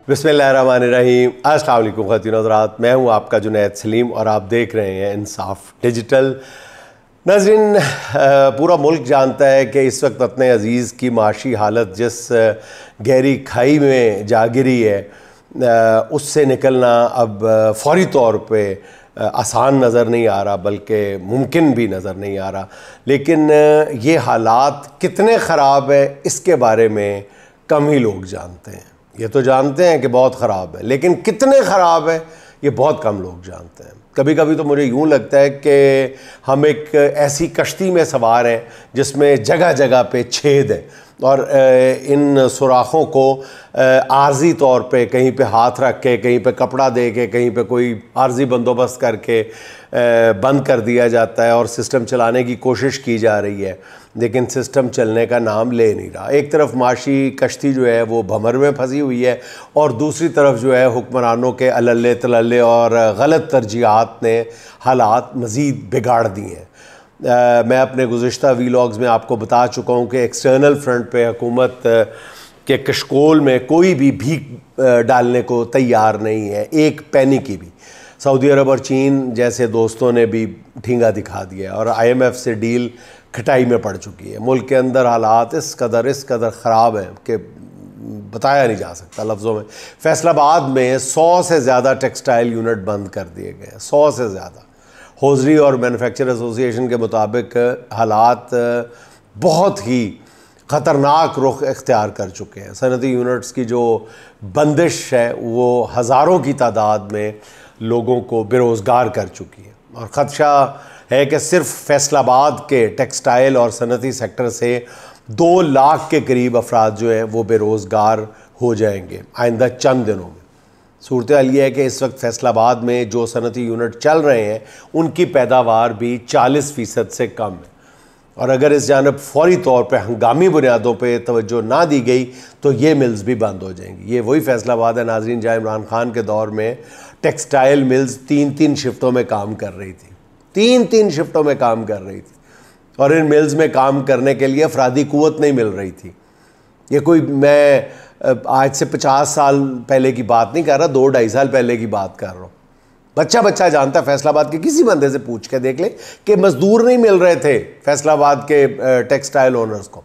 बिस्मिल्लाहिर्रहमानिर्रहीम। अस्सलाम वालेकुम ख़वातीन हज़रात, मैं हूँ आपका जुनैद सलीम और आप देख रहे हैं इंसाफ डिजिटल। नाज़रीन, पूरा मुल्क जानता है कि इस वक्त अपने अज़ीज़ की माशी हालत जिस गहरी खाई में जा गिरी है, उससे निकलना अब फ़ौरी तौर पे आसान नज़र नहीं आ रहा, बल्कि मुमकिन भी नज़र नहीं आ रहा। लेकिन ये हालात कितने ख़राब है इसके बारे में कम ही लोग जानते हैं। ये तो जानते हैं कि बहुत ख़राब है, लेकिन कितने ख़राब है ये बहुत कम लोग जानते हैं। कभी कभी तो मुझे यूँ लगता है कि हम एक ऐसी कश्ती में सवार हैं जिसमें जगह जगह पे छेद हैं और इन सुराखों को आर्जी तौर पे कहीं पे हाथ रख के, कहीं पे कपड़ा दे के, कहीं पे कोई आर्जी बंदोबस्त करके बंद कर दिया जाता है और सिस्टम चलाने की कोशिश की जा रही है, लेकिन सिस्टम चलने का नाम ले नहीं रहा। एक तरफ माशी कश्ती जो है वो भंवर में फंसी हुई है और दूसरी तरफ जो है हुक्मरानों के अलल्ले तलल्ले और गलत तरजीहात ने हालात मज़ीद बिगाड़ दिए हैं। मैं अपने गुज़िश्ता वीलॉग्स में आपको बता चुका हूँ कि एक्सटर्नल फ्रंट पे हुकूमत के कशकोल में कोई भी भीख डालने को तैयार नहीं है, एक पैनी की भी। सऊदी अरब और चीन जैसे दोस्तों ने भी ठींगा दिखा दिया और IMF से डील खटाई में पड़ चुकी है। मुल्क के अंदर हालात इस कदर ख़राब हैं कि बताया नहीं जा सकता लफ्ज़ों में। फैसलाबाद में 100 से ज़्यादा टेक्सटाइल यूनिट बंद कर दिए गए हैं, 100 से ज़्यादा। होजरी और मैन्युफैक्चर एसोसिएशन के मुताबिक हालात बहुत ही ख़तरनाक रुख इख्तियार कर चुके हैं। सनती यूनिट्स की जो बंदिश है वो हज़ारों की तादाद में लोगों को बेरोज़गार कर चुकी है और ख़दशा है कि सिर्फ फैसलाबाद के टेक्सटाइल और सनती सेक्टर से 2 लाख के करीब अफराद जो हैं वो बेरोज़गार हो जाएंगे आइंदा चंद दिनों में। सूरत हाल ये है कि इस वक्त फैसलाबाद में जो सनती यूनिट चल रहे हैं उनकी पैदावार भी 40% से कम है और अगर इस जानब फ़ौरी तौर पर हंगामी बुनियादों पर तवज्जो ना दी गई तो ये मिल्स भी बंद हो जाएंगी। ये वही फैसलाबाद है नाज़रीन जहाँ इमरान खान के दौर में टेक्सटाइल मिल्स 3-3 शिफ्टों में काम कर रही थी, 3-3 शिफ्टों में काम कर रही थी और इन मिल्स में काम करने के लिए अफरादी क़ुव्वत नहीं मिल रही थी। ये कोई मैं आज से 50 साल पहले की बात नहीं कर रहा, 2-2.5 साल पहले की बात कर रहा हूँ। बच्चा जानता, फैसलाबाद के किसी बंदे से पूछ के देख ले कि मज़दूर नहीं मिल रहे थे फैसलाबाद के टेक्सटाइल ओनर्स को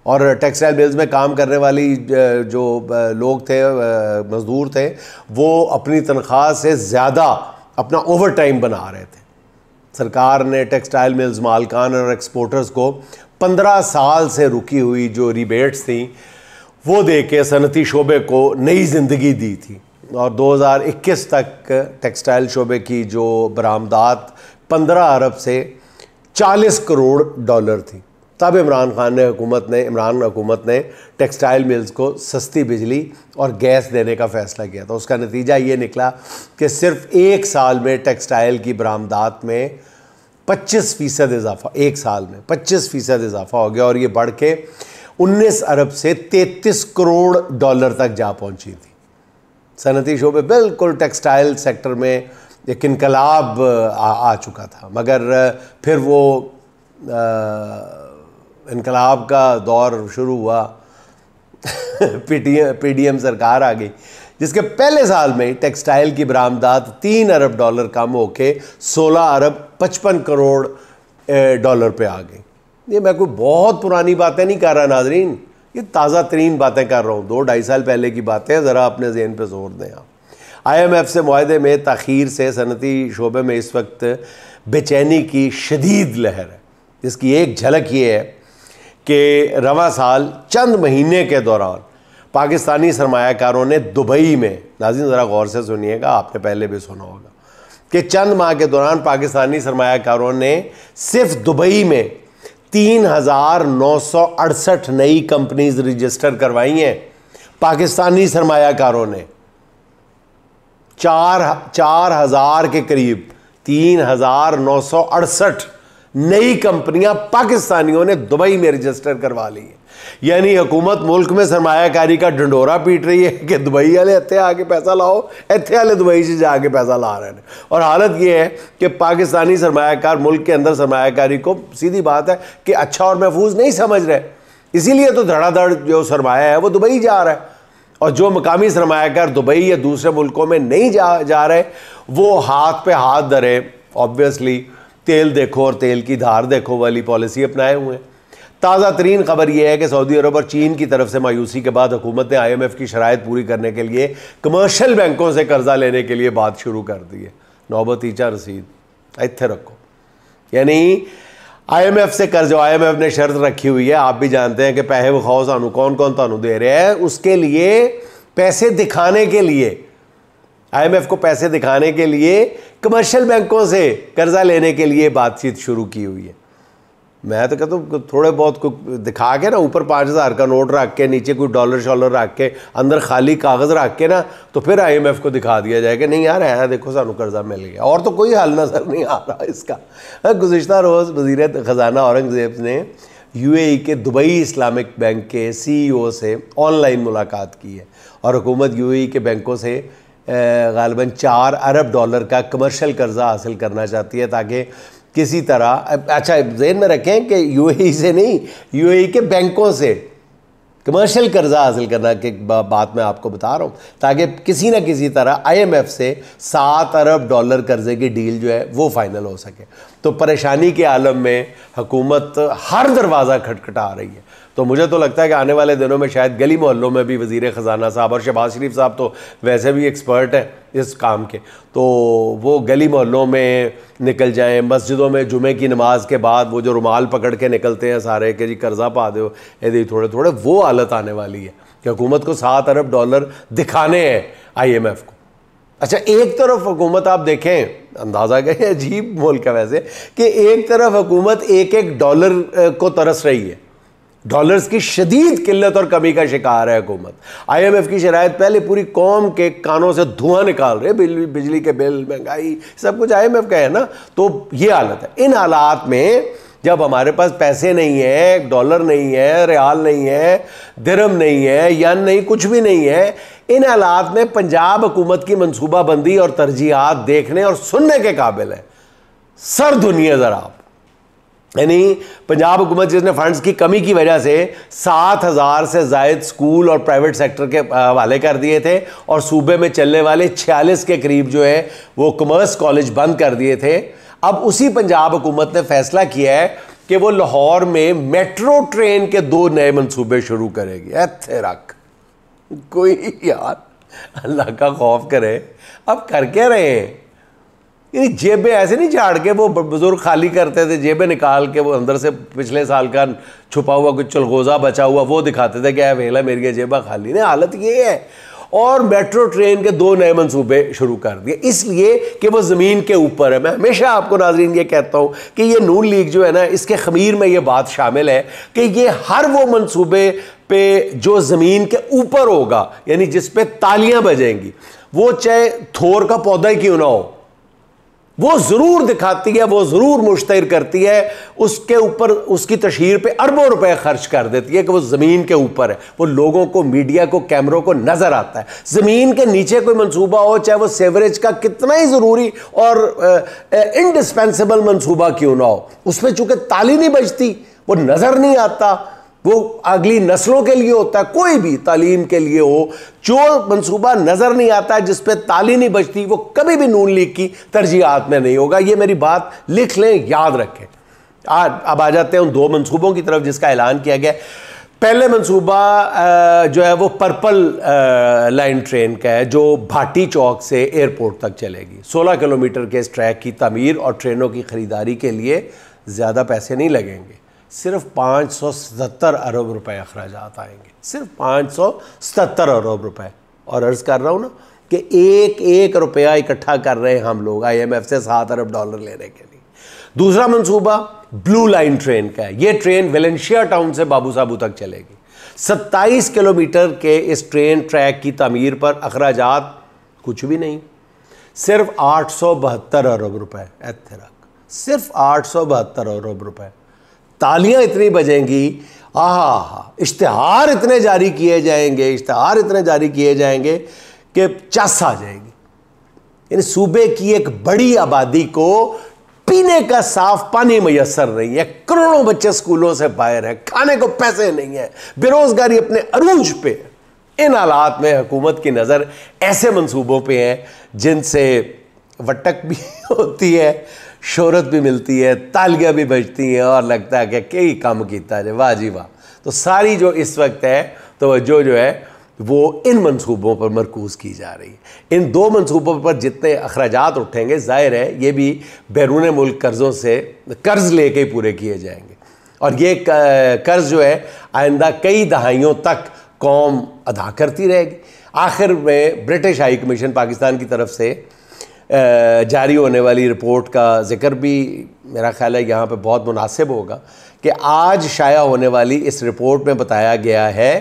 और टेक्सटाइल मिल्स में काम करने वाली जो लोग थे, मज़दूर थे, वो अपनी तनख्वाह से ज़्यादा अपना ओवर टाइम बना रहे थे। सरकार ने टेक्सटाइल मिल्स मालकान और एक्सपोर्टर्स को 15 साल से रुकी हुई जो रिबेट्स थी वो दे के सनती शोबे को नई ज़िंदगी दी थी और 2021 तक टेक्सटाइल शोबे की जो बरामदात 15 अरब से 40 करोड़ डॉलर थी। तब इमरान हुकूमत ने टेक्सटाइल मिल्स को सस्ती बिजली और गैस देने का फ़ैसला किया था। उसका नतीजा ये निकला कि सिर्फ 1 साल में टेक्सटाइल की बरामदात में 25% इजाफा, 1 साल में 25% इजाफा हो गया और ये बढ़ के 19 अरब से 33 करोड़ डॉलर तक जा पहुंची थी। सनती शोबे बिल्कुल टेक्सटाइल सेक्टर में एक इनकलाब आ चुका था, मगर फिर वो इनकलाब का दौर शुरू हुआ PDM सरकार आ गई जिसके पहले साल में टेक्सटाइल की बरामदात 3 अरब डॉलर कम होके 16 अरब 55 करोड़ डॉलर पे आ गई। ये मैं कोई बहुत पुरानी बातें नहीं कर रहा नाजरीन, ये ताज़ा तरीन बातें कर रहा हूँ, 2-2.5 साल पहले की बातें। ज़रा अपने ज़हन पे जोर दें आप। IMF से मुआहदे में ताख़ीर से सनती शोबे में इस वक्त बेचैनी की शदीद लहर है, जिसकी एक झलक ये है कि रवा साल चंद महीने के दौरान पाकिस्तानी सरमायाकारों ने दुबई में, नाज़रीन ज़रा गौर से सुनिएगा, आपने पहले भी सुना होगा कि चंद माह के दौरान पाकिस्तानी सरमायाकारों ने सिर्फ दुबई में 3,968 नई कंपनीज रजिस्टर करवाई हैं। पाकिस्तानी सरमायाकारों ने 4,000 के करीब 3,968 नई कंपनियां पाकिस्तानियों ने दुबई में रजिस्टर करवा ली है। यानी हुकूमत मुल्क में सरमायाकारी का ढंडोरा पीट रही है कि दुबई वाले इतने आके पैसा लाओ, इतने वाले दुबई से जाके पैसा ला रहे हैं। और हालत ये है कि पाकिस्तानी सरमायाकार मुल्क के अंदर सरमायाकारी को सीधी बात है कि अच्छा और महफूज नहीं समझ रहे, इसीलिए तो धड़ाधड़ जो सरमाया है वो दुबई जा रहा है और जो मकामी सरमायाकार दुबई या दूसरे मुल्कों में नहीं जा रहे, वो हाथ पे हाथ धरे ऑब्वियसली तेल देखो और तेल की धार देखो वाली पॉलिसी अपनाए हुए हैं। ताज़ा तरीन खबर यह है कि सऊदी अरब और चीन की तरफ से मायूसी के बाद हुकूमत ने IMF की शराइत पूरी करने के लिए कमर्शियल बैंकों से कर्जा लेने के लिए बात शुरू कर दी है। नौबतीचा रसीद इत्थे रखो, यानी IMF से कर्ज, IMF ने शर्त रखी हुई है, आप भी जानते हैं कि पैसे विखाओ सानू, कौन कौन तानू दे रहे हैं, उसके लिए पैसे दिखाने के लिए, IMF को पैसे दिखाने के लिए कमर्शियल बैंकों से कर्जा लेने के लिए बातचीत शुरू की हुई है। मैं तो कहता हूँ थोड़े बहुत दिखा के ना, ऊपर 5,000 का नोट रख के, नीचे कोई डॉलर शॉलर रख के, अंदर खाली कागज़ रख के ना, तो फिर IMF को दिखा दिया जाए कि नहीं यार है, देखो सानू कर्जा मिल गया। और तो कोई हल नज़र नहीं आ रहा इसका। गुज़िश्ता रोज़ वज़ीर ख़जाना औरंगज़ेब ने UAE के दुबई इस्लामिक बैंक के CEO से ऑनलाइन मुलाकात की है और हुकूमत UAE के बैंकों से ग़ालिबन $4 अरब का कमर्शियल कर्जा हासिल करना चाहती है, ताकि किसी तरह, अच्छा ज़हन में रखें कि UAE से नहीं, UAE के बैंकों से कमर्शियल कर्जा हासिल करना की बात मैं आपको बता रहा हूँ, ताकि किसी ना किसी तरह IMF से $7 अरब कर्जे की डील जो है वो फाइनल हो सके। तो परेशानी के आलम में हुकूमत हर दरवाज़ा खटखटा रही है। तो मुझे तो लगता है कि आने वाले दिनों में शायद गली मोहल्लों में भी वज़ीर ख़जाना साहब, और शहबाज शरीफ साहब तो वैसे भी एक्सपर्ट हैं इस काम के, तो वो गली मोहल्लों में निकल जाएं, मस्जिदों में जुमे की नमाज के बाद वो जो रुमाल पकड़ के निकलते हैं सारे कि जी कर्जा पा दो यदि थोड़े थोड़े, वो हालत आने वाली है कि हुकूमत को $7 अरब दिखाने हैं IMF को। अच्छा, एक तरफ हुकूमत आप देखें, अंदाज़ा करें, अजीब मुल्क है वैसे, कि एक तरफ हुकूमत एक डॉलर को तरस रही है, डॉलर्स की शदीद किल्लत और कमी का शिकार है हुकूमत। IMF की शराइत पहले पूरी कौम के कानों से धुआं निकाल रहे, बिजली के बिल, महंगाई, सब कुछ IMF का है ना। तो ये हालत है। इन हालात में जब हमारे पास पैसे नहीं है, डॉलर नहीं है, रियाल नहीं है, दिरहम नहीं है, यन नहीं, कुछ भी नहीं है, इन हालात में पंजाब हुकूमत की मनसूबाबंदी और तरजीहात देखने और सुनने के काबिल है। सर दुनिया ज़रा आप, यानी पंजाब हुकूमत जिसने फंड्स की कमी की वजह से 7,000 से ज़ायद स्कूल और प्राइवेट सेक्टर के हवाले कर दिए थे, और सूबे में चलने वाले 46 के करीब जो है वो कॉमर्स कॉलेज बंद कर दिए थे। अब उसी पंजाब हुकूमत ने फैसला किया है कि वो लाहौर में मेट्रो ट्रेन के 2 नए मंसूबे शुरू करेगी। ऐसे रख कोई यार अल्लाह का खौफ करे, अब कर क्या रहे हैं? ये जेबें ऐसे नहीं झाड़ के वो बुजुर्ग खाली करते थे, जेबें निकाल के वो अंदर से पिछले साल का छुपा हुआ कुछ चलगोज़ा बचा हुआ वो दिखाते थे, क्या वेला मेरी जेबा खाली। नहीं, हालत ये है। और मेट्रो ट्रेन के 2 नए मंसूबे शुरू कर दिए, इसलिए कि वो ज़मीन के ऊपर है। मैं हमेशा आपको नाज़रीन ये कहता हूँ कि ये नून लीग जो है ना, इसके ख़मीर में ये बात शामिल है कि ये हर वो मंसूबे पे जो ज़मीन के ऊपर होगा, यानी जिस पे तालियां बजेंगी, वो चाहे थोर का पौधा ही क्यों ना हो, वो ज़रूर दिखाती है, वो ज़रूर मुश्तहिर करती है, उसके ऊपर उसकी तशहीर पे अरबों रुपए खर्च कर देती है कि वो ज़मीन के ऊपर है। वो लोगों को, मीडिया को, कैमरों को नज़र आता है। ज़मीन के नीचे कोई मंसूबा हो, चाहे वो सेवरेज का कितना ही ज़रूरी और इंडिस्पेंसिबल मंसूबा क्यों ना हो, उसमें चूँकि ताली नहीं बजती, वो नज़र नहीं आता, वो अगली नस्लों के लिए होता है, कोई भी तालीम के लिए हो, जो मंसूबा नज़र नहीं आता है, जिस पे ताली नहीं बचती, वो कभी भी नून लीग की तरजीहात में नहीं होगा। ये मेरी बात लिख लें, याद रखें। अब आ जाते हैं उन 2 मंसूबों की तरफ जिसका ऐलान किया गया। पहले मंसूबा जो है वो पर्पल लाइन ट्रेन का है, जो भाटी चौक से एयरपोर्ट तक चलेगी। 16 किलोमीटर के इस ट्रैक की तामीर और ट्रेनों की ख़रीदारी के लिए ज़्यादा पैसे नहीं लगेंगे, सिर्फ 577 अरब रुपए अखराजात आएंगे, सिर्फ 577 अरब रुपए। और अर्ज़ कर रहा हूँ ना कि एक रुपया इकट्ठा कर रहे हैं हम लोग IMF से $7 अरब लेने के लिए। दूसरा मंसूबा ब्लू लाइन ट्रेन का है। ये ट्रेन वेलेंशिया टाउन से बाबू साबू तक चलेगी। 27 किलोमीटर के इस ट्रेन ट्रैक की तामीर पर अखराजात कुछ भी नहीं, सिर्फ 872 अरब रुपए। सिर्फ 872 अरब रुपए। तालियां इतनी बजेंगी, इश्तिहार इतने जारी किए जाएंगे, कि चस आ जाएगी। यानी सूबे की एक बड़ी आबादी को पीने का साफ पानी मैसर नहीं है, करोड़ों बच्चे स्कूलों से बाहर हैं, खाने को पैसे नहीं है, बेरोजगारी अपने अरूज पे। इन हालात में हुकूमत की नज़र ऐसे मंसूबों पे है जिनसे वटक भी होती है, शोहरत भी मिलती है, तालियां भी बजती हैं और लगता है कि कई काम किया जाए, वाह जी वाह। तो सारी जो इस वक्त है तवज्जो जो है वो इन मंसूबों पर मरकूज़ की जा रही है। इन दो मंसूबों पर जितने अखराजात उठेंगे ज़ाहिर है ये भी बैरून मुल्क कर्ज़ों से कर्ज़ लेके ही पूरे किए जाएंगे और ये कर्ज़ जो है आइंदा कई दहाइयों तक कौम अदा करती रहेगी। आखिर में ब्रिटिश हाई कमीशन पाकिस्तान की तरफ से जारी होने वाली रिपोर्ट का ज़िक्र भी मेरा ख़्याल है यहाँ पे बहुत मुनासिब होगा कि आज शाया होने वाली इस रिपोर्ट में बताया गया है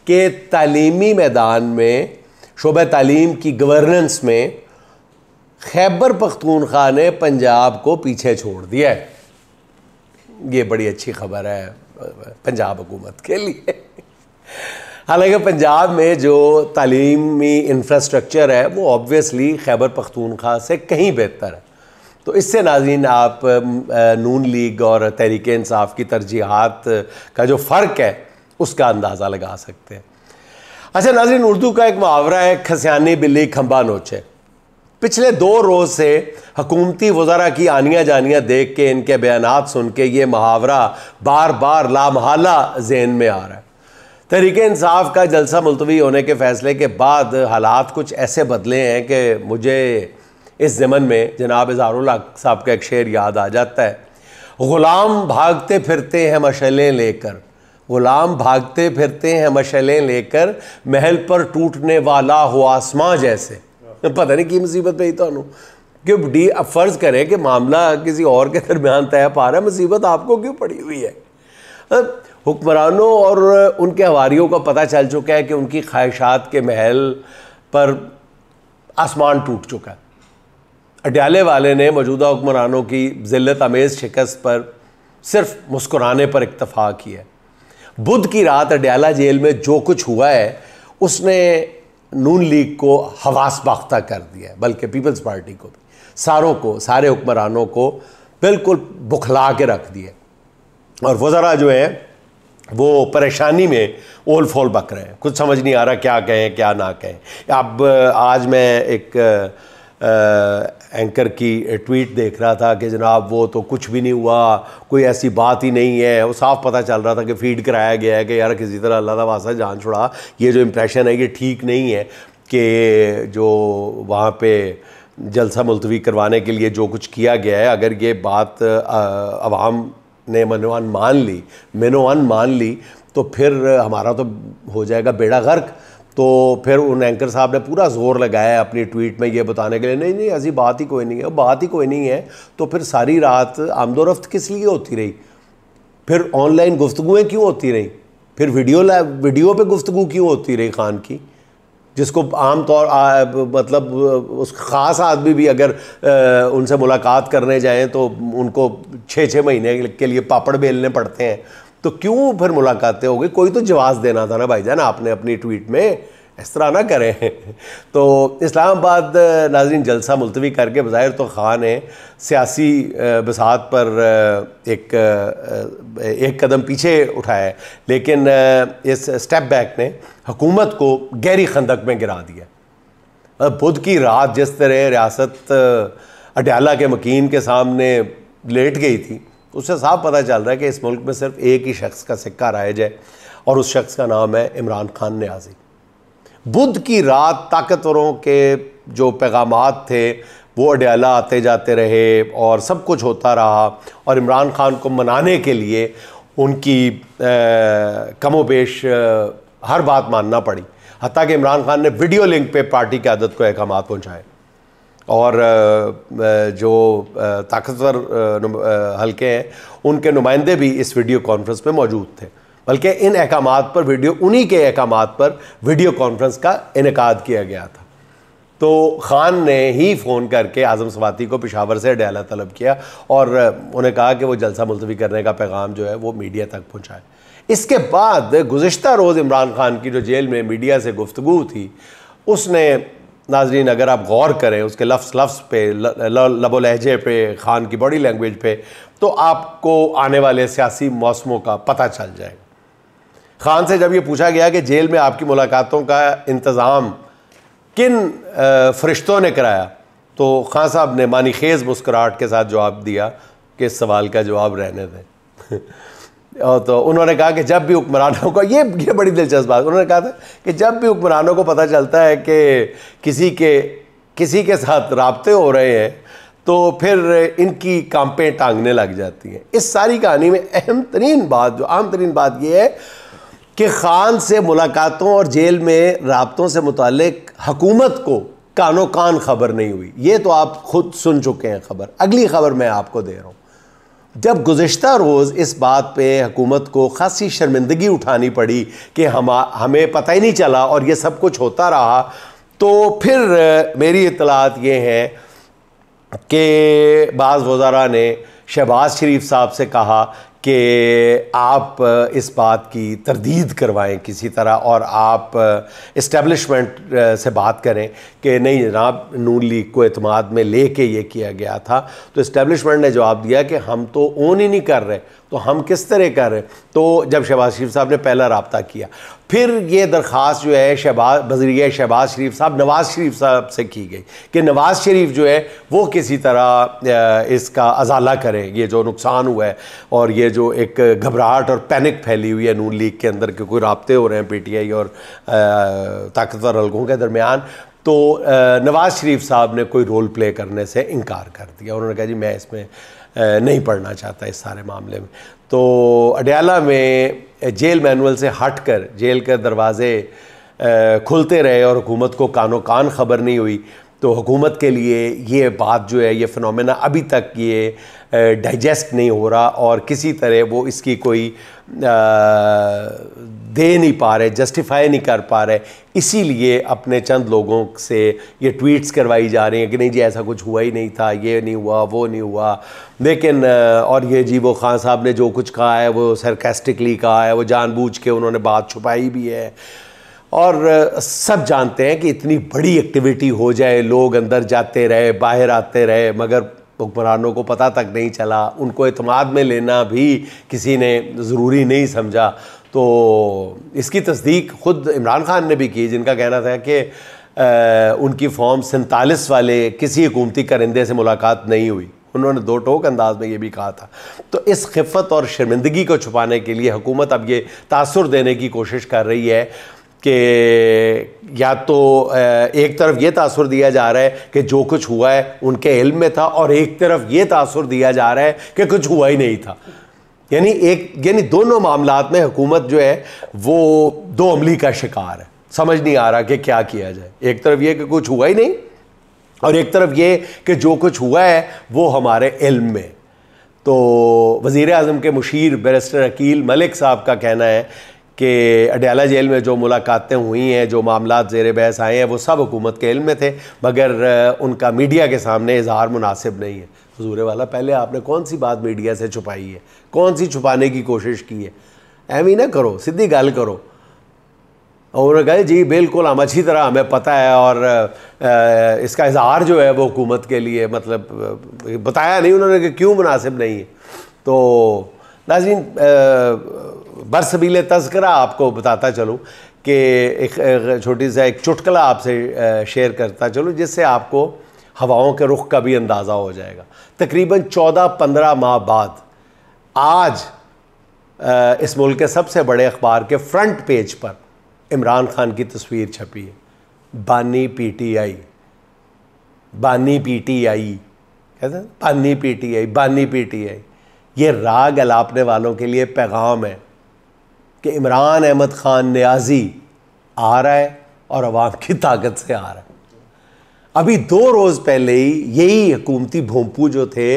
कि तालीमी मैदान में शोबे तालीम की गवर्नेंस में खैबर पख्तूनख्वा ने पंजाब को पीछे छोड़ दिया है। ये बड़ी अच्छी खबर है पंजाब हुकूमत के लिए। हालांकि पंजाब में जो तालीमी इंफ्रास्ट्रक्चर है वो ऑब्वियसली खैबर पख्तूनख्वा से कहीं बेहतर है। तो इससे नाज़रीन आप नून लीग और तहरीक इंसाफ की तरजीहात का जो फ़र्क है उसका अंदाज़ा लगा सकते हैं। अच्छा नाज़रीन, उर्दू का एक मुहावरा है, खसियानी बिल्ली खंबा नोचे। पिछले 2 रोज़ से हुकूमती वज़रा की आनियाँ जानियाँ देख के, इनके बयानात सुन के ये मुहावरा बार बार लामहला ज़हन में आ रहा है। तहरीक इंसाफ का जलसा मुलतवी होने के फ़ैसले के बाद हालात कुछ ऐसे बदले हैं कि मुझे इस ज़मन में जनाब इज़हारुल्लाह साहब का एक शेर याद आ जाता है, ग़ुलाम भागते फिरते हैं मशलें लेकर, ग़ुलाम भागते फिरते हैं मशलें लेकर, महल पर टूटने वाला हो आसमां जैसे। पता नहीं की मुसीबत पे तो क्यों अब फ़र्ज़ करें कि मामला किसी और के दरमियान तय पा रहा है, मुसीबत आपको क्यों पड़ी हुई है। हुक्मरानों और उनके हवारियों को पता चल चुका है कि उनकी ख्वाहिशात के महल पर आसमान टूट चुका है। अडयाले वाले ने मौजूदा हुक्मरानों की ज़िल्लत आमेज़ शिकस्त पर सिर्फ मुस्कुराने पर इक्तफ़ा किया। बुध की रात अडयाला जेल में जो कुछ हुआ है उसने नून लीग को हवास बाख्ता कर दिया है, बल्कि पीपल्स पार्टी को भी, सारों को, सारे हुक्मरानों को बिल्कुल बुखला के रख दिया। और वज़रा जो है वो परेशानी में ओल फोल बक रहे हैं, कुछ समझ नहीं आ रहा क्या कहें क्या ना कहें। अब आज मैं एक एंकर की ट्वीट देख रहा था कि जनाब वो तो कुछ भी नहीं हुआ, कोई ऐसी बात ही नहीं है। वो साफ पता चल रहा था कि फीड कराया गया है कि यार किसी तरह अल्लाह वास्ता जान छुड़ा। ये जो इम्प्रेशन है ये ठीक नहीं है कि जो वहाँ पे जलसा मुलतवी करवाने के लिए जो कुछ किया गया है, अगर ये बात अवाम ने मनोवन मान ली तो फिर हमारा तो हो जाएगा बेड़ा गर्क। तो फिर उन एंकर साहब ने पूरा जोर लगाया अपनी ट्वीट में ये बताने के लिए, नहीं नहीं ऐसी बात ही कोई नहीं है, बात ही कोई नहीं है। तो फिर सारी रात आमदोरफ्त किस लिए होती रही, फिर ऑनलाइन गुफ्तगुएँ क्यों होती रही, फिर वीडियो पे गुफ्तगू क्यों होती रही खान की, जिसको आम तौर मतलब उस ख़ास आदमी भी अगर उनसे मुलाकात करने जाएं तो उनको 6-6 महीने के लिए पापड़ बेलने पड़ते हैं। तो क्यों फिर मुलाकातें हो गई? कोई तो जवाब देना था ना भाईजान आपने अपनी ट्वीट में, इस तरह ना करें। तो इस्लामाबाद नाज़रीन जलसा मुलतवी करके बज़ाहिर तो खान ने सियासी बसात पर एक कदम पीछे उठाया है, लेकिन इस स्टेप बैक ने हुकूमत को गहरी खंदक में गिरा दिया। बुध की रात जिस तरह रियासत अडयाला के मकीन के सामने लेट गई थी, उससे साफ पता चल रहा है कि इस मुल्क में सिर्फ एक ही शख्स का सिक्का राइज है और उस शख्स का नाम है इमरान खान न्याजी। बुध की रात ताकतवरों के जो पैगामात थे वो अडयाला आते जाते रहे और सब कुछ होता रहा और इमरान खान को मनाने के लिए उनकी कमोबेश हर बात मानना पड़ी। हत्ता कि इमरान खान ने वीडियो लिंक पे पार्टी की आदत को अहकामात पहुँचाए और जो ताकतवर हल्के हैं उनके नुमाइंदे भी इस वीडियो कॉन्फ्रेंस में मौजूद थे, बल्कि इन अहकामात पर उन्हीं के अहकामात पर वीडियो कॉन्फ्रेंस का इनेकाद किया गया था। तो ख़ान ने ही फ़ोन करके आज़म सवाती को पेशावर से अडयाला तलब किया और उन्हें कहा कि वो जलसा मुलतवी करने का पैगाम जो है वो मीडिया तक पहुँचाए। इसके बाद गुज़िश्ता रोज़ इमरान खान की जो जेल में मीडिया से गुफ्तगू थी उसने नाज़रीन अगर आप गौर करें उसके लफ्ज़ पे, लबो लहजे पे, ख़ान की बॉडी लैंग्वेज पे, तो आपको आने वाले सियासी मौसमों का पता चल जाएगा। खान से जब ये पूछा गया कि जेल में आपकी मुलाकातों का इंतज़ाम किन फरिश्तों ने कराया, तो खान साहब ने मानीखेज़ मुस्कुराहट के साथ जवाब दिया कि इस सवाल का जवाब रहने दें। और तो उन्होंने कहा कि जब भी हुक्मरानों को, ये बड़ी दिलचस्प बात, उन्होंने कहा था कि जब भी हुक्मरानों को पता चलता है कि किसी के साथ राब्ते हो रहे हैं तो फिर इनकी कांपें टांगने लग जाती हैं। इस सारी कहानी में अहम तरीन बात, जो आम तरीन बात यह है कि खान से मुलाकातों और जेल में राब्तों से मुतालिक हुकूमत को कानो कान खबर नहीं हुई। ये तो आप खुद सुन चुके हैं खबर। अगली खबर मैं आपको दे रहा हूँ। जब गुज़िश्ता रोज़ इस बात पे हुकूमत को खासी शर्मिंदगी उठानी पड़ी कि हमें पता ही नहीं चला और ये सब कुछ होता रहा, तो फिर मेरी इत्तलात ये हैं कि बाज़ वज़रा ने शहबाज शरीफ साहब से कहा कि आप इस बात की तरदीद करवाएं किसी तरह और आप इस्टेब्लिशमेंट से बात करें कि नहीं जनाब, नून लीग को एतमाद में लेके ये किया गया था। तो इस्टेब्लिशमेंट ने जवाब दिया कि हम तो ओन ही नहीं कर रहे, तो हम किस तरह कर रहे। तो जब शहबाज शरीफ साहब ने पहला रब्ता किया, फिर ये दरख्वास्त जो है बज़रिया शहबाज शरीफ साहब नवाज़ शरीफ साहब से की गई कि नवाज़ शरीफ जो है वो किसी तरह इसका अजाला करें, ये जो नुकसान हुआ है और ये जो एक घबराहट और पैनिक फैली हुई है नून लीग के अंदर कि कोई राब्ते हो रहे हैं PTI और ताकतवर हलकों के दरमियान। तो नवाज़ शरीफ साहब ने कोई रोल प्ले करने से इनकार कर दिया। उन्होंने कहा जी मैं इसमें नहीं पढ़ना चाहता इस सारे मामले में। तो अडयाला में जेल मैनुअल से हट कर जेल के दरवाज़े खुलते रहे और हुकूमत को कानो कान खबर नहीं हुई। तो हुकूमत के लिए ये बात जो है, ये फिनोमेना अभी तक ये डाइजेस्ट नहीं हो रहा और किसी तरह वो इसकी कोई दे नहीं पा रहे, जस्टिफाई नहीं कर पा रहे। इसीलिए अपने चंद लोगों से ये ट्वीट्स करवाई जा रही हैं कि नहीं जी ऐसा कुछ हुआ ही नहीं था, ये नहीं हुआ, वो नहीं हुआ। लेकिन और ये जी वो खान साहब ने जो कुछ कहा है वो सरकास्टिकली कहा है, वो जानबूझ के उन्होंने बात छुपाई भी है। और सब जानते हैं कि इतनी बड़ी एक्टिविटी हो जाए, लोग अंदर जाते रहे, बाहर आते रहे, मगर हुक्मरानों को पता तक नहीं चला, उनको एतमाद में लेना भी किसी ने ज़रूरी नहीं समझा। तो इसकी तस्दीक ख़ुद इमरान खान ने भी की, जिनका कहना था कि उनकी फॉर्म 47 वाले किसी हुकूमती करिंदे से मुलाकात नहीं हुई। उन्होंने दो टोक अंदाज में ये भी कहा था। तो इस खिफ़त और शर्मिंदगी को छुपाने के लिए हुकूमत अब ये तासुर देने की कोशिश कर रही है कि या तो एक तरफ ये तासुर दिया जा रहा है कि जो कुछ हुआ है उनके इल्म में था और एक तरफ ये तासुर दिया जा रहा है कि कुछ हुआ ही नहीं था। यानी दोनों मामलात में हुकूमत जो है वो दो अमली का शिकार है। समझ नहीं आ रहा कि क्या किया जाए। एक तरफ ये कि कुछ हुआ ही नहीं और एक तरफ ये कि जो कुछ हुआ है वो हमारे इल्म में। तो वज़ीर आज़म के मुशीर बैरिस्टर अकील मलिक साहब का कहना है कि अडयाला जेल में जो मुलाकातें हुई हैं, जो मामलात ज़ेर बहस आए हैं, वो सब हुकूमत के इल्म में थे, मगर उनका मीडिया के सामने इज़हार मुनासिब नहीं है। हुजूर वाला, पहले आपने कौन सी बात मीडिया से छुपाई है, कौन सी छुपाने की कोशिश की है? एवं ही ना करो, सीधी गल करो। और उन्होंने कहा जी बिल्कुल हम अच्छी तरह हमें पता है और इसका इज़हार जो है वो हुकूमत के लिए मतलब बताया नहीं उन्होंने कि क्यों मुनासिब नहीं है। तो नाज़रीन, बरसबील तज़किरा आपको बताता चलूँ कि एक छोटी सा एक चुटकुला आपसे शेयर करता चलूँ जिससे आपको हवाओं के रुख का भी अंदाज़ा हो जाएगा। तकरीबन 14-15 माह बाद आज इस मुल्क के सबसे बड़े अखबार के फ्रंट पेज पर इमरान खान की तस्वीर छपी है। बानी PTI, बानी PTI, कहते हैं बानी PTI, बानी PTI। ये राग अलापने वालों के लिए पैगाम है कि इमरान अहमद खान नियाज़ी आ रहा है और अवाम की ताकत से आ रहा है। अभी 2 रोज़ पहले ही यही हुकूमती भोंपू जो थे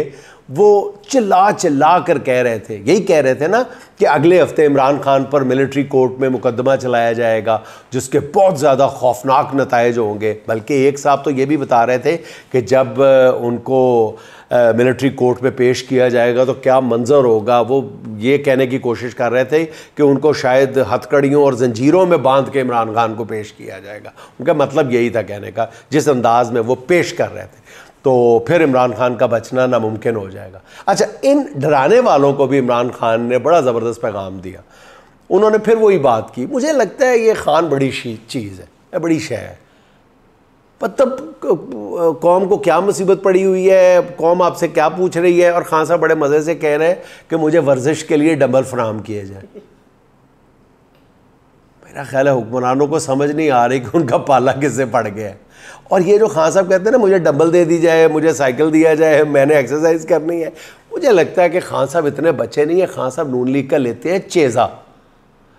वो चिल्ला चिल्ला कर कह रहे थे, यही कह रहे थे ना कि अगले हफ्ते इमरान खान पर मिलिट्री कोर्ट में मुकदमा चलाया जाएगा जिसके बहुत ज़्यादा खौफनाक नताइज होंगे। बल्कि एक साहब तो ये भी बता रहे थे कि जब उनको मिलिट्री कोर्ट में पेश किया जाएगा तो क्या मंजर होगा। वो ये कहने की कोशिश कर रहे थे कि उनको शायद हथकड़ियों और जंजीरों में बांध के इमरान खान को पेश किया जाएगा। उनका मतलब यही था कहने का, जिस अंदाज में वो पेश कर रहे थे। तो फिर इमरान खान का बचना नामुमकिन हो जाएगा। अच्छा, इन डराने वालों को भी इमरान खान ने बड़ा ज़बरदस्त पैगाम दिया। उन्होंने फिर वही बात की। मुझे लगता है ये खान बड़ी चीज़ है, बड़ी शय है। तब कौम को क्या मुसीबत पड़ी हुई है, कौम आपसे क्या पूछ रही है, और खान साहब बड़े मज़े से कह रहे हैं कि मुझे वर्जिश के लिए डंबल फराहम किए जाए। मेरा ख्याल है हुक्मरानों को समझ नहीं आ रही कि उनका पाला किससे पड़ गया है। और ये जो खान साहब कहते हैं ना मुझे डंबल दे दी जाए, मुझे साइकिल दिया जाए, मैंने एक्सरसाइज करनी है, मुझे लगता है कि खान साहब इतने बच्चे नहीं है। खान साहब नून लीग का लेते हैं चेज़ा।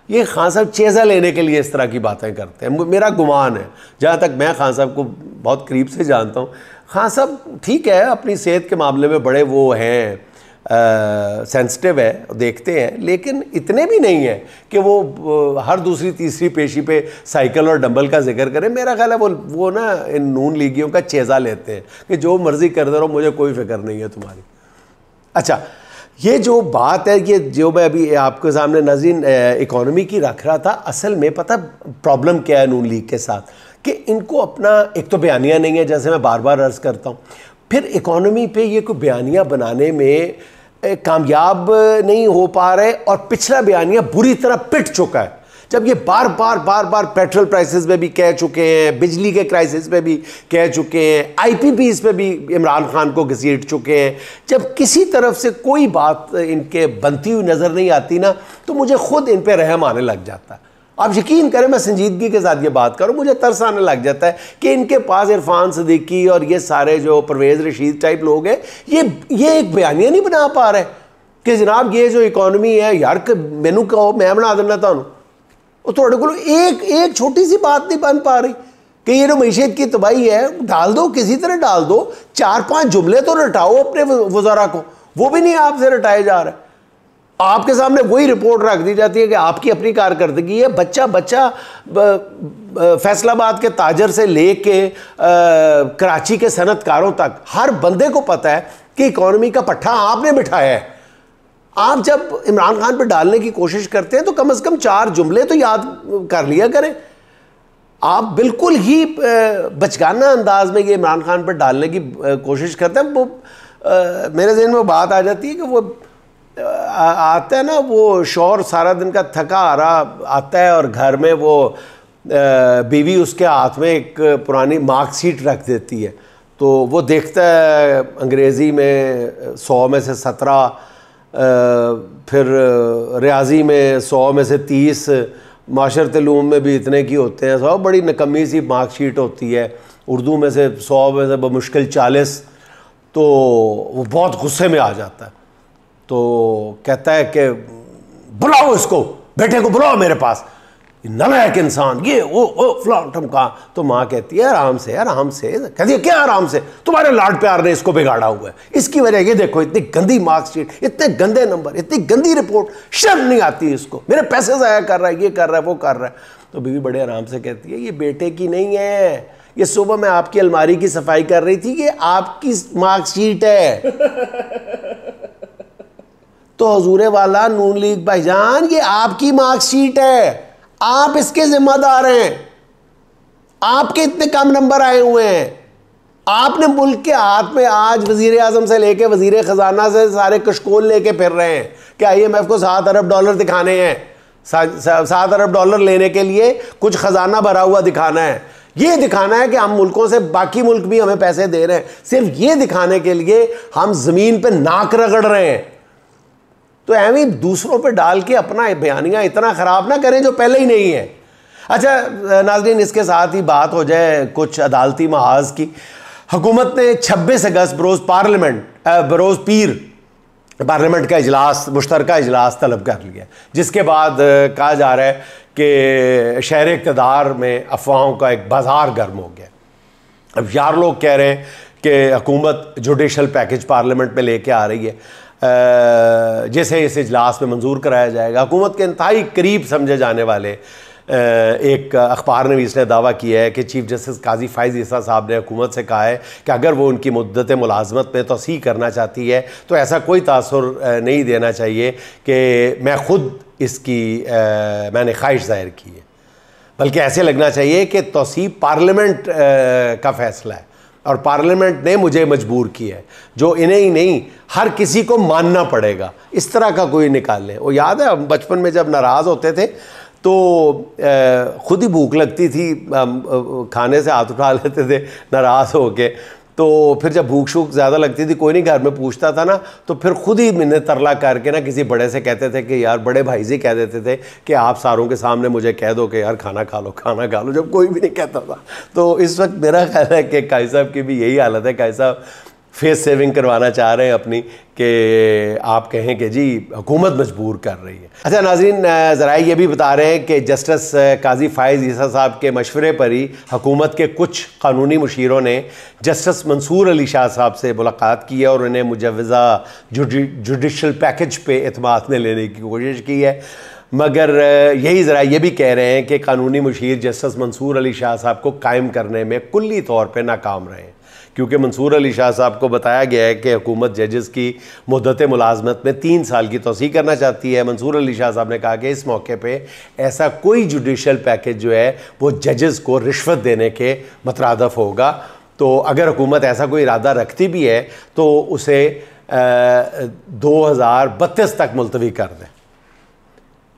ये खान साहब चेज़ा लेने के लिए इस तरह की बातें करते हैं, मेरा गुमान है। जहाँ तक मैं खान साहब को बहुत करीब से जानता हूँ, खान साहब ठीक है अपनी सेहत के मामले में बड़े वो हैं, सेंसिटिव है, देखते हैं, लेकिन इतने भी नहीं है कि वो हर दूसरी तीसरी पेशी पे साइकिल और डंबल का जिक्र करें। मेरा ख्याल है वो ना इन नून लीगियों का चेज़ा लेते हैं कि जो मर्ज़ी करते रहो, मुझे कोई फिक्र नहीं है तुम्हारी। अच्छा, ये जो बात है, ये जो मैं अभी आपके सामने नाज़रीन इकॉनमी की रख रहा था, असल में पता प्रॉब्लम क्या है नून लीग के साथ, कि इनको अपना एक तो बयानिया नहीं है, जैसे मैं बार बार अर्ज़ करता हूँ, फिर इकॉनमी पे ये कोई बयानिया बनाने में कामयाब नहीं हो पा रहे, और पिछला बयानिया बुरी तरह पिट चुका है। जब ये बार बार पेट्रोल प्राइसेस पे भी कह चुके हैं, बिजली के क्राइसिस पे भी कह चुके हैं, IPPs पे भी इमरान खान को घसीट चुके हैं, जब किसी तरफ से कोई बात इनके बनती हुई नज़र नहीं आती ना, तो मुझे खुद इन पे रहम आने लग जाता है। आप यकीन करें, मैं संजीदगी के साथ ये बात करूं, मुझे तरस आने लग जाता है कि इनके पास इरफान सदीकी और ये सारे जो परवेज़ रशीद टाइप लोग हैं, ये एक बयानिया नहीं बना पा रहे कि जनाब ये जो इकॉनमी है यार, मैनू कहो मैं बना देना थानू, थोड़े को एक छोटी सी बात नहीं बन पा रही कि ये जो मीशत की तबाही है, डाल दो, किसी तरह डाल दो, 4-5 जुमले तो रटाओ अपने वज़रा को, वो भी नहीं आपसे रटाए जा रहे। आपके सामने वही रिपोर्ट रख दी जाती है कि आपकी अपनी कारकर्दगी है। बच्चा फैसलाबाद के ताजर से लेके कराची के सनतकारों तक हर बंदे को पता है कि इकॉनमी का पट्टा आपने बिठाया है। आप जब इमरान खान पर डालने की कोशिश करते हैं तो कम से कम 4 जुमले तो याद कर लिया करें। आप बिल्कुल ही बचगाना अंदाज में ये इमरान खान पर डालने की कोशिश करते हैं। वो मेरे ज़हन में बात आ जाती है कि वो आता है ना, वो शौहर सारा दिन का थका आ रहा आता है और घर में वो बीवी उसके हाथ में एक पुरानी मार्कशीट रख देती है, तो वो देखता है अंग्रेज़ी में 100 में से 17, फिर रियाजी में 100 में से 30, माशरत उलूम में भी इतने की होते हैं, सब बड़ी नकम्मी सी मार्कशीट होती है। उर्दू में से 100 में से बमुश्किल 40, तो वो बहुत गुस्से में आ जाता है। तो कहता है कि बुलाओ इसको, बेटे को बुलाओ मेरे पास, नालायक इंसान, ये वो फलां ठमका। तो माँ कहती है आराम से आराम से। कहती है क्या आराम से, तुम्हारे लाड प्यार ने इसको बिगाड़ा हुआ है, इसकी वजह ये देखो, इतनी गंदी मार्कशीट, इतने गंदे नंबर, इतनी गंदी रिपोर्ट, शर्म नहीं आती इसको, मेरे पैसे ज़ाया कर रहा है, ये कर रहा है, वो कर रहा है। तो बीवी बड़े आराम से कहती है ये बेटे की नहीं है, ये सुबह मैं आपकी अलमारी की सफाई कर रही थी, ये आपकी मार्कशीट है। तो हुजूरे वाला नून लीग भाईजान, ये आपकी मार्कशीट है, आप इसके जिम्मेदार हैं। आपके इतने कम नंबर आए हुए हैं, आपने मुल्क के हाथ में आज वजीर आजम से लेके वजीर खजाना से सारे कशकोल लेके फिर रहे हैं कि IMF को $7 अरब दिखाने हैं, $7 अरब लेने के लिए कुछ खजाना भरा हुआ दिखाना है। ये दिखाना है कि हम मुल्कों से, बाकी मुल्क भी हमें पैसे दे रहे हैं, सिर्फ ये दिखाने के लिए हम जमीन पे नाक रगड़ रहे हैं। तो एवं दूसरों पे डाल के अपना बयानिया इतना ख़राब ना करें जो पहले ही नहीं है। अच्छा नाज़रीन, इसके साथ ही बात हो जाए कुछ अदालती महाज की। हुकूमत ने 26 अगस्त बरोज़ पीर पार्लियामेंट का इजलास, मुश्तरका इजलास तलब कर लिया, जिसके बाद कहा जा रहा है कि शहर इक़्तिदार में अफवाहों का एक बाज़ार गर्म हो गया। अब यार लोग कह रहे हैं कि हुकूमत जुडिशल पैकेज पार्लियामेंट में लेके आ रही है, जैसे इस इजलास में मंजूर कराया जाएगा। हुकूमत के इंतहाई करीब समझे जाने वाले एक अखबार नवीस ने दावा किया है कि चीफ जस्टिस काजी फ़ाइज़ ईसा साहब ने हुकूमत से कहा है कि अगर वो उनकी मुद्दत मुलाजमत में तोसी करना चाहती है तो ऐसा कोई तासुर नहीं देना चाहिए कि मैं ख़ुद इसकी मैंने ख्वाहिश ज़ाहिर की है, बल्कि ऐसे लगना चाहिए कि तोसी पार्लियामेंट का फ़ैसला है। और पार्लियामेंट ने मुझे मजबूर किया है, जो इन्हें ही नहीं हर किसी को मानना पड़ेगा, इस तरह का कोई निकाल लें। वो याद है हम बचपन में जब नाराज़ होते थे तो ख़ुद ही भूख लगती थी, खाने से हाथ उठा लेते थे नाराज़ हो के, तो फिर जब भूख शूख ज़्यादा लगती थी कोई नहीं घर में पूछता था ना, तो फिर खुद ही मैंने तरला करके ना किसी बड़े से कहते थे कि यार, बड़े भाई से कह देते थे कि आप सारों के सामने मुझे कह दो कि यार खाना खा लो, खाना खा लो, जब कोई भी नहीं कहता था। तो इस वक्त मेरा ख्याल है कि काई साहब की भी यही हालत है। काई साहब फेस सेविंग करवाना चाह रहे हैं अपनी, कि आप कहें कि जी हुकूमत मजबूर कर रही है। अच्छा नाज़रीन, ज़रा ये भी बता रहे हैं कि जस्टिस काजी फ़ाइज़ ईसा साहब के मशवरे पर ही हुकूमत के कुछ कानूनी मुशीरों ने जस्टिस मंसूर अली शाह साहब से मुलाकात की है और उन्हें मुजव्वज़ा जुडिशल पैकेज पे एतमाद में लेने की कोशिश की है, मगर यही ज़रा ये भी कह रहे हैं कि कानूनी मुशीर जस्टिस मंसूर अली शाह साहब को कायम करने में कुल्ली तौर पर नाकाम रहे हैं, क्योंकि मंसूर अली शाह साहब को बताया गया है कि हुकूमत जजेस की मुद्दत मुलाजमत में 3 साल की तोसी करना चाहती है। मंसूर अली शाह साहब ने कहा कि इस मौके पे ऐसा कोई जुडिशल पैकेज जो है वो जजेस को रिश्वत देने के मतरादफ होगा। तो अगर हुकूमत ऐसा कोई इरादा रखती भी है तो उसे 2032 तक मुलतवी कर दें।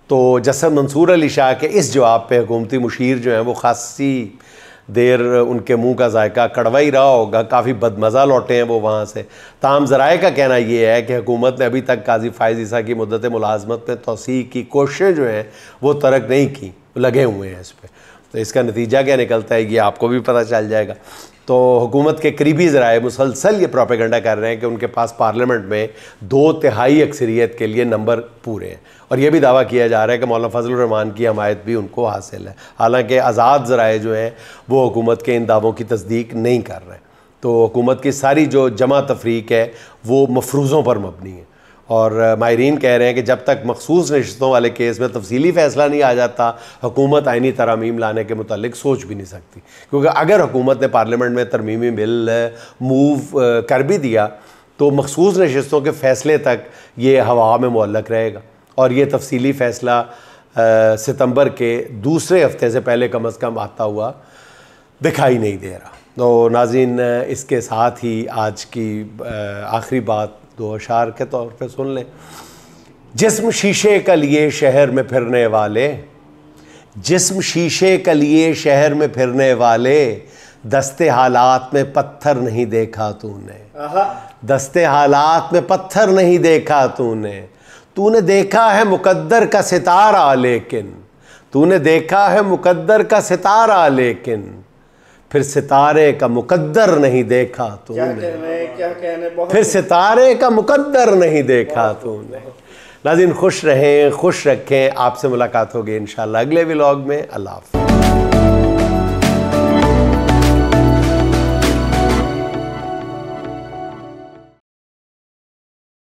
तो जस्टिस मंसूर अली शाह के इस जवाब पे हुकूमती मुशीर जो हैं वो खासी देर उनके मुंह का जायका कड़वा ही रहा होगा, काफ़ी बदमज़ा लौटे हैं वो वहाँ से। ताम ज़राए का कहना ये है कि हुकूमत ने अभी तक काजी फ़ाइज़ ईसा की मुद्दत मुलाजमत में तोसी की कोशिशें जो हैं वो तरक नहीं की, लगे हुए हैं इस पर। तो इसका नतीजा क्या निकलता है ये आपको भी पता चल जाएगा। तो हुकूमत के करीबी ज़राए मुसलसल ये प्रोपेगेंडा कर रहे हैं कि उनके पास पार्लियामेंट में 2/3 अक्सरियत के लिए नंबर पूरे हैं, और यह भी दावा किया जा रहा है कि मौलाना फजलुर रहमान की हमायत भी उनको हासिल है। हालांकि आज़ाद ज़राए जो हैं वो हुकूमत के इन दावों की तस्दीक नहीं कर रहे। तो हुकूमत की सारी जो जमा तफरीक है वो मफरूज़ों पर मबनी है, और माहिरीन कह रहे हैं कि जब तक मखसूस नशिस्तों वाले केस में तफसीली फ़ैसला नहीं आ जाता, हुकूमत आइनी तरमीम लाने के मुतालिक सोच भी नहीं सकती। क्योंकि अगर हुकूमत ने पार्लियामेंट में तरमीमी बिल मूव कर भी दिया तो मखसूस नशिस्तों के फ़ैसले तक ये हवा में मुअल्लक रहेगा, और ये तफसीली फ़ैसला सितंबर के दूसरे हफ्ते से पहले कम अज़ कम आता हुआ दिखाई नहीं दे रहा। तो नाज़रीन, इसके साथ ही आज की आखिरी बात 2 अशार के तौर पे सुन लें। जिस्म शीशे का लिए शहर में फिरने वाले, जिस्म शीशे का लिए शहर में फिरने वाले, दस्ते हालात में पत्थर नहीं देखा तूने, दस्ते हालात में पत्थर नहीं देखा तूने, तूने देखा है मुकद्दर का सितारा लेकिन, तूने देखा है मुकद्दर का सितारा लेकिन, फिर सितारे का मुकद्दर नहीं देखा तूने, फिर सितारे का मुकद्दर नहीं देखा तूने। नाज़रीन, खुश रहें, खुश रखें। आपसे मुलाकात होगी इंशाअल्लाह अगले व्लॉग में। अल्लाह हाफ़िज़।